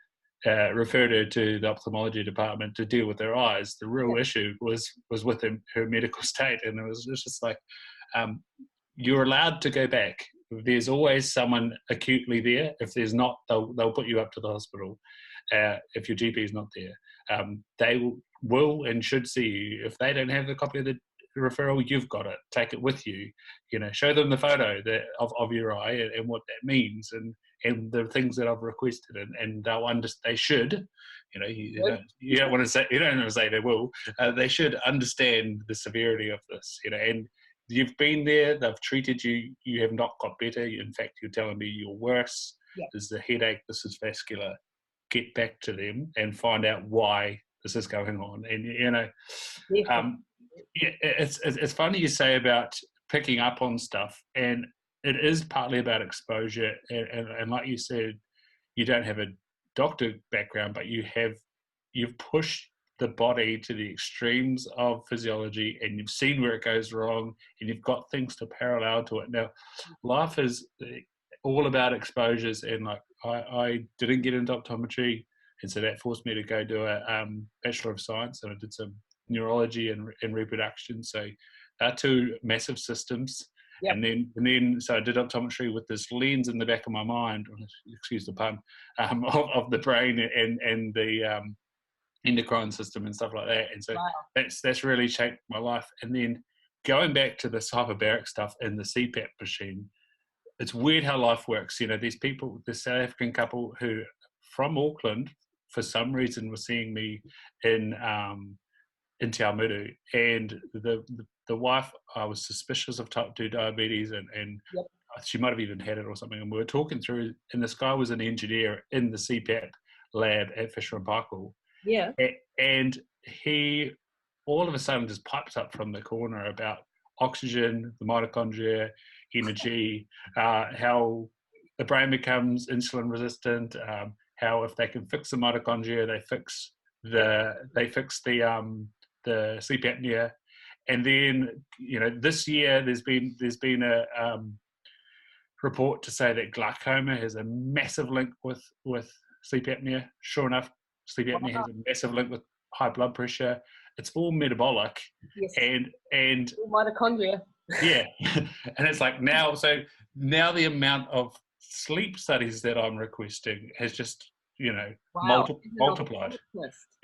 referred her to the ophthalmology department to deal with her eyes. The real issue was with her medical state, and it was just like, you're allowed to go back. There's always someone acutely there. If there's not, they'll put you up to the hospital. If your GP is not there, they will and should see you. If they don't have the copy of the referral, you've got it. Take it with you. Show them the photo of your eye and what that means, and the things that I've requested, and they'll understand. They should. You don't want to say they will. They should understand the severity of this. And you've been there. They've treated you. You have not got better. In fact, you're telling me you're worse. There's a headache. This is vascular. Get back to them and find out why this is going on. And it's funny you say about picking up on stuff, and it is partly about exposure. And like you said, you don't have a doctor background, but you've pushed the body to the extremes of physiology, and you've seen where it goes wrong, and you've got things to parallel to it. Now, life is all about exposures, and like I didn't get into optometry, and so that forced me to go do a Bachelor of Science, and I did some neurology and reproduction. So two massive systems. And then so I did optometry with this lens in the back of my mind, excuse the pun, of the brain and the endocrine system and stuff like that. And so that's really shaped my life. And then going back to this hyperbaric stuff in the CPAP machine, it's weird how life works. These people, this South African couple who from Auckland, for some reason, were seeing me in Te Awamutu, and the wife, I was suspicious of type 2 diabetes, and she might have even had it or something, and we were talking through, and this guy was an engineer in the CPAP lab at Fisher and Paykel, and he all of a sudden just pipes up from the corner about oxygen, the mitochondria, energy, how the brain becomes insulin resistant, how if they can fix the mitochondria, they fix the sleep apnea. And then, you know, this year there's been a report to say that glaucoma has a massive link with sleep apnea. Sure enough, sleep apnea has a massive link with high blood pressure. It's all metabolic. Yes. And Mitochondria. yeah, and it's like now the amount of sleep studies that I'm requesting has just, you know, multiplied.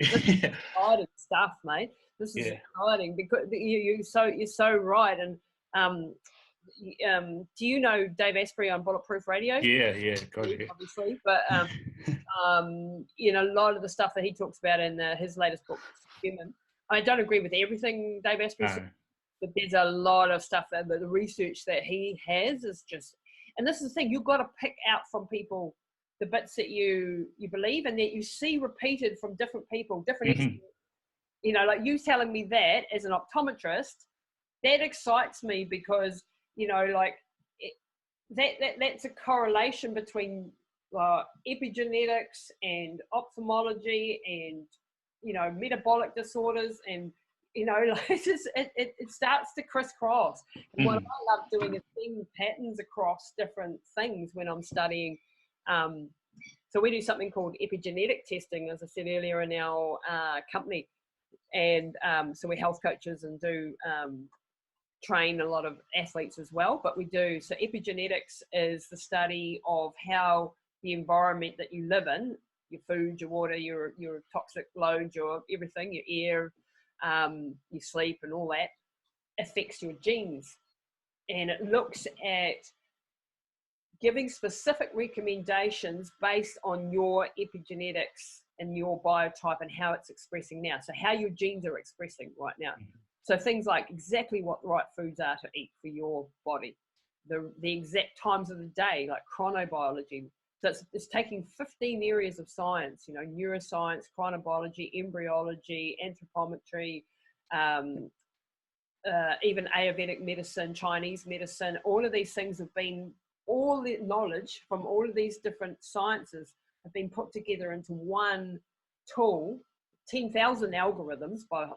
This is exciting stuff, mate. This is exciting because you're so right. And do you know Dave Asprey on Bulletproof Radio? Yeah, got you. Obviously, but you know, a lot of the stuff that he talks about in his latest book, Human. I don't agree with everything Dave Asprey says, but there's a lot of stuff that the research that he has is just, and this is the thing, you've got to pick out from people the bits that you believe and that you see repeated from different people, different experts. You know, like you telling me that as an optometrist, that excites me because, you know, like that's a correlation between epigenetics and ophthalmology and, you know, metabolic disorders and, you know, like it starts to crisscross. And what I love doing is seeing patterns across different things when I'm studying. So we do something called epigenetic testing, as I said earlier, in our company. And so we're health coaches and do train a lot of athletes as well. But we do, so epigenetics is the study of how the environment that you live in, your food, your water, your toxic load, your everything, your air, your sleep and all that affects your genes. And it looks at giving specific recommendations based on your epigenetics and your biotype and how it's expressing now. So how your genes are expressing right now. So things like exactly what the right foods are to eat for your body, the exact times of the day, like chronobiology. So it's taking 15 areas of science, you know, neuroscience, chronobiology, embryology, anthropometry, even Ayurvedic medicine, Chinese medicine. All of these things have been, all the knowledge from all of these different sciences have been put together into one tool, 10,000 algorithms behind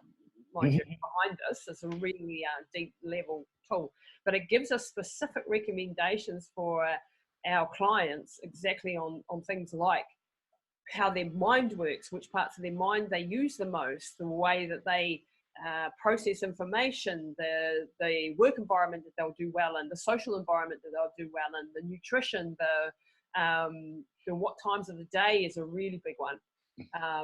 us. It's a really deep level tool, but it gives us specific recommendations for our clients exactly on things like how their mind works, which parts of their mind they use the most, the way that they process information, the work environment that they'll do well in, the social environment that they'll do well in, the nutrition, the what times of the day is a really big one.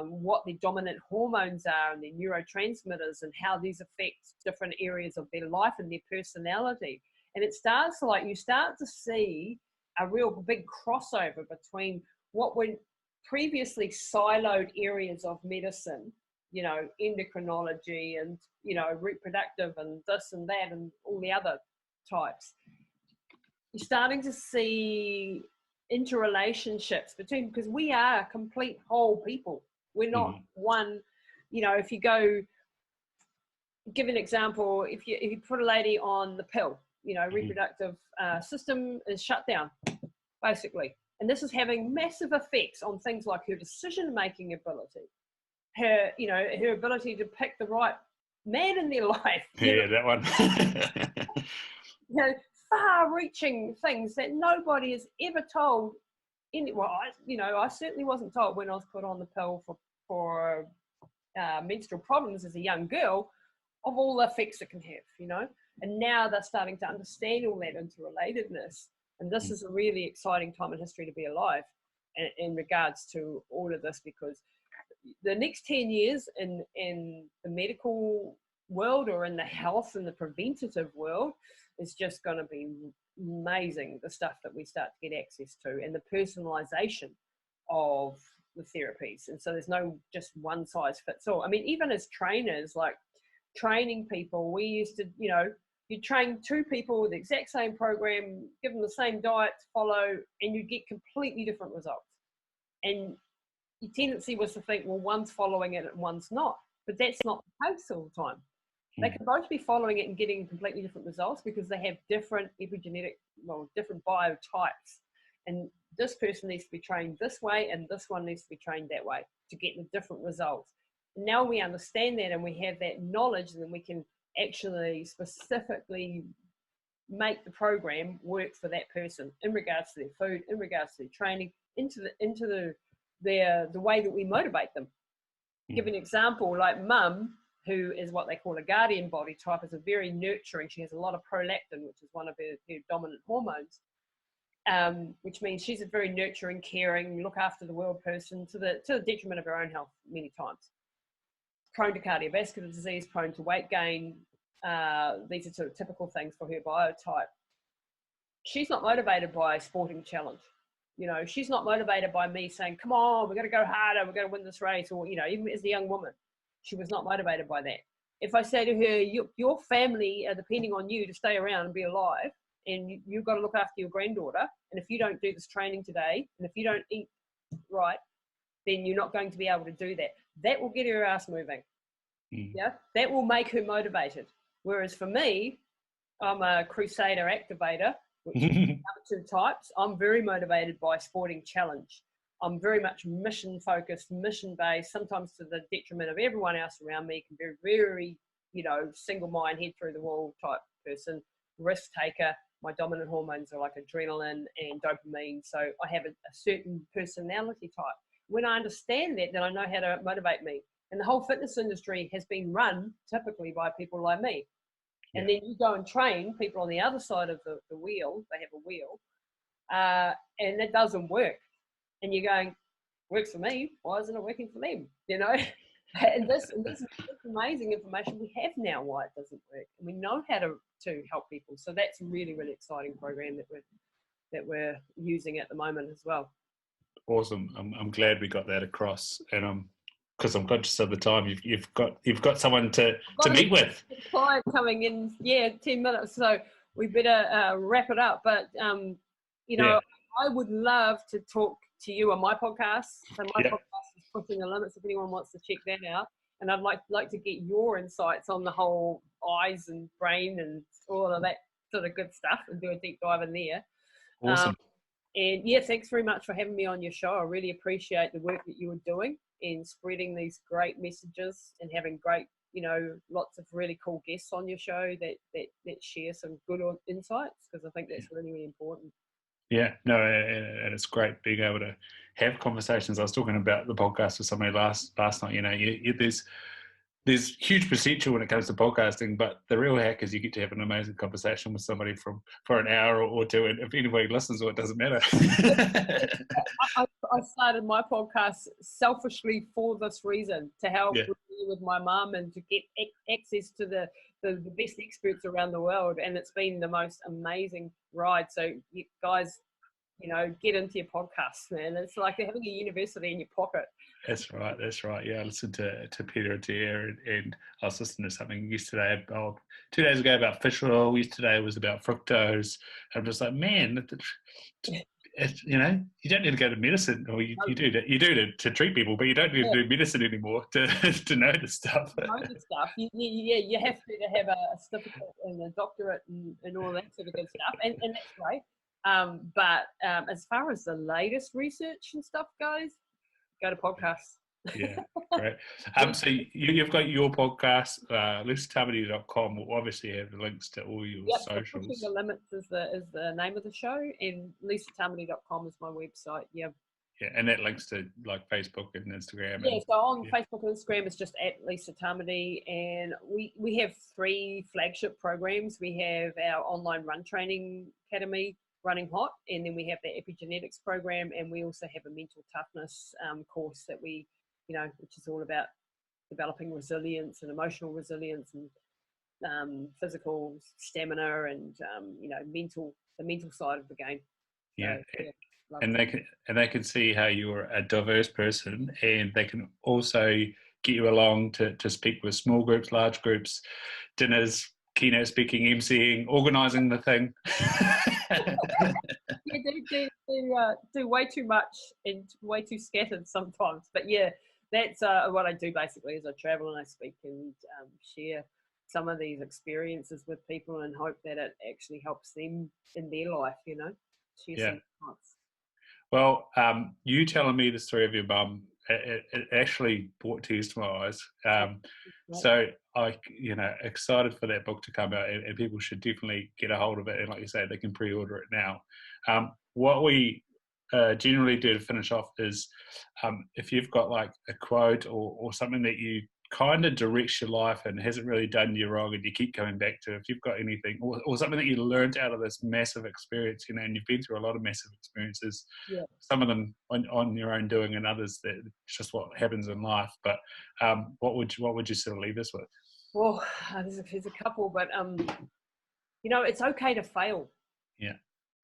What the dominant hormones are and their neurotransmitters and how these affect different areas of their life and their personality. And it starts like you start to see a real big crossover between what were previously siloed areas of medicine, you know, endocrinology and, you know, reproductive and this and that and all the other types. You're starting to see interrelationships between, because we are complete whole people. We're not one, you know, if you go, give an example, if you put a lady on the pill, you know, reproductive system is shut down, basically. And this is having massive effects on things like her decision-making ability, her, you know, her ability to pick the right man in their life. Yeah, that one. You know, far-reaching things that nobody has ever told. I certainly wasn't told when I was put on the pill for menstrual problems as a young girl of all the effects it can have, you know. And now they're starting to understand all that interrelatedness. And this is a really exciting time in history to be alive in regards to all of this, because the next 10 years in the medical world or in the health and the preventative world is just going to be amazing, the stuff that we start to get access to and the personalization of the therapies. And so there's no just one size fits all. I mean, even as trainers, like training people, we used to, you know, you train two people with the exact same program, give them the same diet to follow, and you get completely different results. And your tendency was to think, well, one's following it and one's not. But that's not the case all the time. They can both be following it and getting completely different results because they have different different biotypes. and this person needs to be trained this way, and this one needs to be trained that way to get the different results. Now we understand that and we have that knowledge, and then we can actually specifically make the program work for that person in regards to their food, in regards to their training, into the way that we motivate them. Give an example, like mum, who is what they call a guardian body type, is a very nurturing. She has a lot of prolactin, which is one of her dominant hormones, which means she's a very nurturing, caring, look after the world person to the detriment of her own health many times. Prone to cardiovascular disease, prone to weight gain. These are sort of typical things for her biotype. She's not motivated by a sporting challenge. You know, she's not motivated by me saying, come on, we're going to go harder, we're going to win this race. Or, you know, even as a young woman, she was not motivated by that. If I say to her, your family are depending on you to stay around and be alive, and you've got to look after your granddaughter, and if you don't do this training today, and if you don't eat right, then you're not going to be able to do that. That will get her ass moving. Yeah, that will make her motivated. Whereas for me, I'm a crusader activator, which is the other two types. I'm very motivated by sporting challenge. I'm very much mission focused, mission based, sometimes to the detriment of everyone else around me. Can be very, you know, single mind, head through the wall type person, risk taker. My dominant hormones are like adrenaline and dopamine. So I have a certain personality type. When I understand that, then I know how to motivate me. And the whole fitness industry has been run typically by people like me. And then you go and train people on the other side of the wheel. They have a wheel, and it doesn't work. And you're going, works for me. Why isn't it working for them? You know, and this amazing information we have now why it doesn't work, and we know how to help people. So that's a really, really exciting program that we're using at the moment as well. Awesome. I'm glad we got that across, and because I'm conscious of the time, you've got someone to meet with. Client coming in, 10 minutes. So we better wrap it up. But you know, I would love to talk to you on my podcast. So my podcast is Pushing the Limits. If anyone wants to check that out, and I'd like to get your insights on the whole eyes and brain and all of that sort of good stuff, and do a deep dive in there. Awesome. And thanks very much for having me on your show. I really appreciate the work that you were doing in spreading these great messages and having great, you know, lots of really cool guests on your show that share some good insights, because I think that's really, really important. Yeah, no, and it's great being able to have conversations. I was talking about the podcast with somebody last night. You know, there's huge potential when it comes to podcasting, but the real hack is you get to have an amazing conversation with somebody for an hour or two, and if anybody listens, or it doesn't matter. I started my podcast selfishly for this reason, to help with my mum and to get access to the best experts around the world, and it's been the most amazing ride. So you guys, you know, get into your podcast, man. It's like having a university in your pocket. That's right. Yeah, I listened to Peter Adair, and I was listening to something yesterday, 2 days ago, about fish oil. Yesterday was about fructose. I'm just like, man, you know, you don't need to go to medicine, or you do to treat people, but you don't need to do medicine anymore to know this stuff. You have to have a certificate and a doctorate and all that sort of good stuff, and that's great. But as far as the latest research and stuff goes, go to podcasts. Yeah, great. So you've got your podcast, LisaTamati.com will obviously have the links to all your socials. Pushing the Limits is the name of the show, and LisaTamati.com is my website. Yeah, and that links to like Facebook and Instagram. So on Facebook and Instagram, it's just at Lisa Tamati, and we have 3 flagship programs. We have our online run training academy, Running Hot, and then we have the epigenetics program, and we also have a mental toughness course that we, you know, which is all about developing resilience and emotional resilience and physical stamina and you know, the mental side of the game. And they can see how you're a diverse person, and they can also get you along to speak with small groups, large groups, dinners, keynote speaking, emceeing, organising the thing. Do way too much and way too scattered sometimes. But that's what I do basically, is I travel and I speak and share some of these experiences with people and hope that it actually helps them in their life, you know. Share some thoughts. Well, you telling me the story of your mum, it actually brought tears to my eyes. So I, excited for that book to come out, and people should definitely get a hold of it. And like you say, they can pre-order it now. What we generally do to finish off is, if you've got like a quote or something that you kind of directs your life and hasn't really done you wrong and you keep coming back to, if you've got anything or something that you learned out of this massive experience, and you've been through a lot of massive experiences, Yeah. some of them on your own doing, and others that it's just what happens in life. But what would you sort of leave us with? Well, there's a couple, but it's okay to fail. Yeah.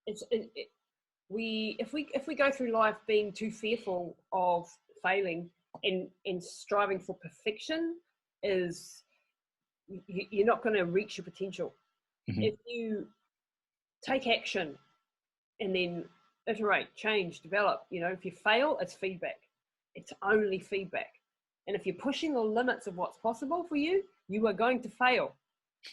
If we go through life being too fearful of failing and striving for perfection, you're not going to reach your potential. Mm-hmm. If you take action and then iterate, change, develop, if you fail, it's feedback. It's only feedback. And if you're pushing the limits of what's possible for you, you are going to fail.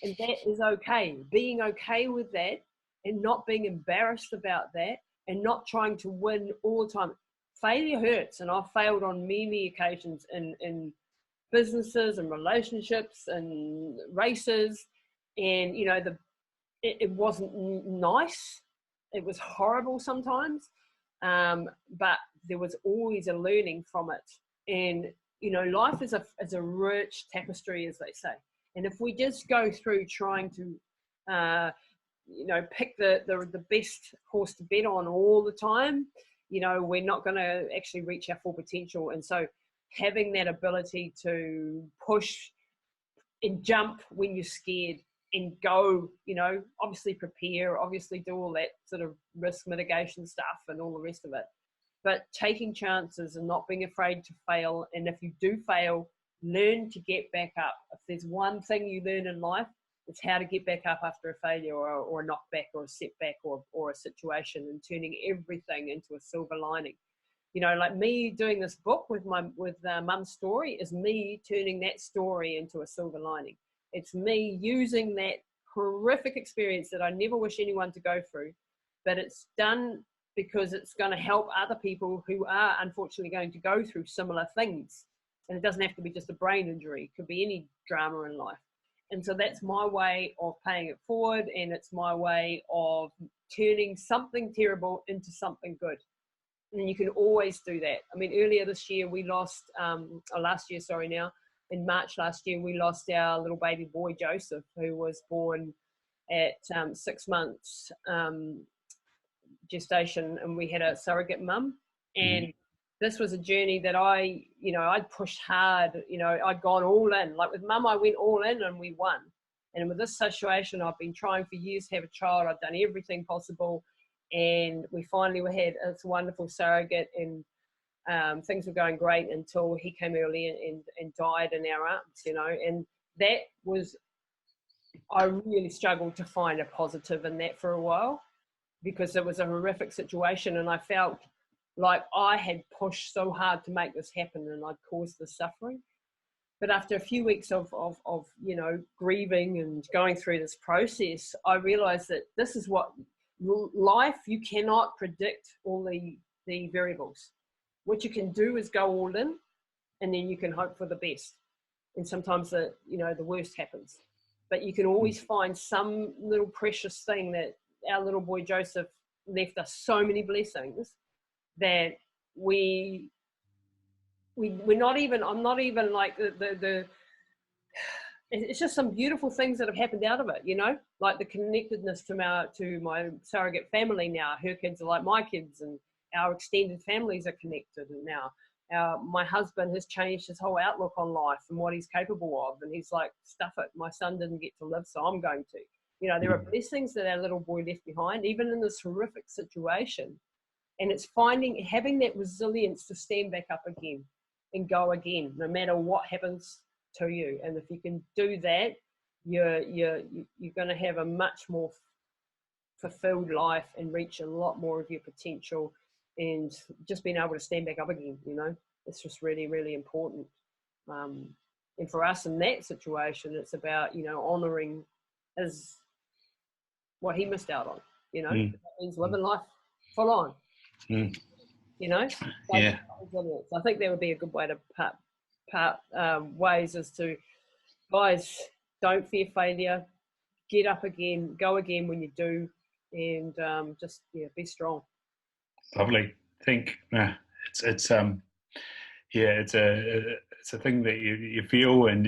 And that is okay. Being okay with that and not being embarrassed about that and not trying to win all the time. Failure hurts, and I've failed on many occasions in businesses and relationships and races, and it wasn't nice. It was horrible sometimes, but there was always a learning from it. And life is a rich tapestry, as they say. And if we just go through trying to pick the best horse to bet on all the time, we're not going to actually reach our full potential. And so having that ability to push and jump when you're scared and go, obviously prepare, obviously do all that sort of risk mitigation stuff and all the rest of it. But taking chances and not being afraid to fail. And if you do fail, learn to get back up. If there's one thing you learn in life, it's how to get back up after a failure or a knockback or a setback or a situation, and turning everything into a silver lining. Like me doing this book with Mum's story is me turning that story into a silver lining. It's me using that horrific experience that I never wish anyone to go through, but it's done because it's going to help other people who are unfortunately going to go through similar things. And it doesn't have to be just a brain injury. It could be any drama in life. And so that's my way of paying it forward, and it's my way of turning something terrible into something good. And you can always do that. I mean, earlier this year we lost, last year, sorry now, in March last year, we lost our little baby boy, Joseph, who was born at 6 months gestation, and we had a surrogate mum. And this was a journey that I'd pushed hard. I'd gone all in. Like with Mum, I went all in and we won. And with this situation, I've been trying for years to have a child. I've done everything possible. And we finally had a wonderful surrogate, and things were going great until he came early and died in our arms, and that was, I really struggled to find a positive in that for a while, because it was a horrific situation, and I felt like I had pushed so hard to make this happen and I'd caused the suffering. But after a few weeks of grieving and going through this process, I realized that this is what life, you cannot predict all the variables. What you can do is go all in, and then you can hope for the best. And sometimes the worst happens, but you can always find some little precious thing. That our little boy Joseph left us so many blessings that we're not even, I'm not even like it's just some beautiful things that have happened out of it, like the connectedness to my surrogate family now. Her kids are like my kids, and our extended families are connected. And now my husband has changed his whole outlook on life and what he's capable of. And he's like, stuff it, my son didn't get to live, so I'm going to. There are blessings that our little boy left behind, even in this horrific situation. And it's having that resilience to stand back up again and go again, no matter what happens to you. And if you can do that, you're going to have a much more fulfilled life and reach a lot more of your potential, and just being able to stand back up again. It's just really, really important. And for us in that situation, it's about honoring what he missed out on. It means living life full on. you know. Yeah. Resilience. I think that would be a good way to part ways, is to, guys, don't fear failure, get up again, go again when you do, and just be strong. Lovely. Think it's it's a thing that you feel, and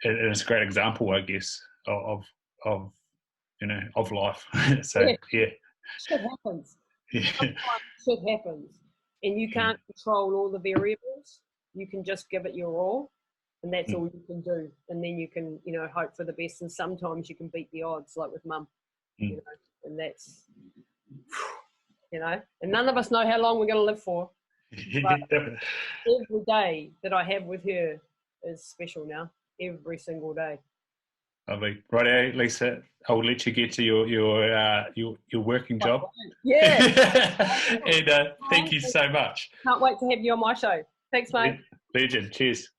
it's a great example, I guess, of of life. So yeah. Shit happens. Yeah. Sometimes shit happens, and you can't control all the variables. You can just give it your all, and that's all you can do. And then you can, hope for the best. And sometimes you can beat the odds, like with Mum, and that's, and none of us know how long we're going to live for. But every day that I have with her is special now. Every single day. Lovely. Right, Lisa, I'll let you get to your working job. Yeah. And thank you so much. Can't wait to have you on my show. Thanks, mate. Legend. Cheers.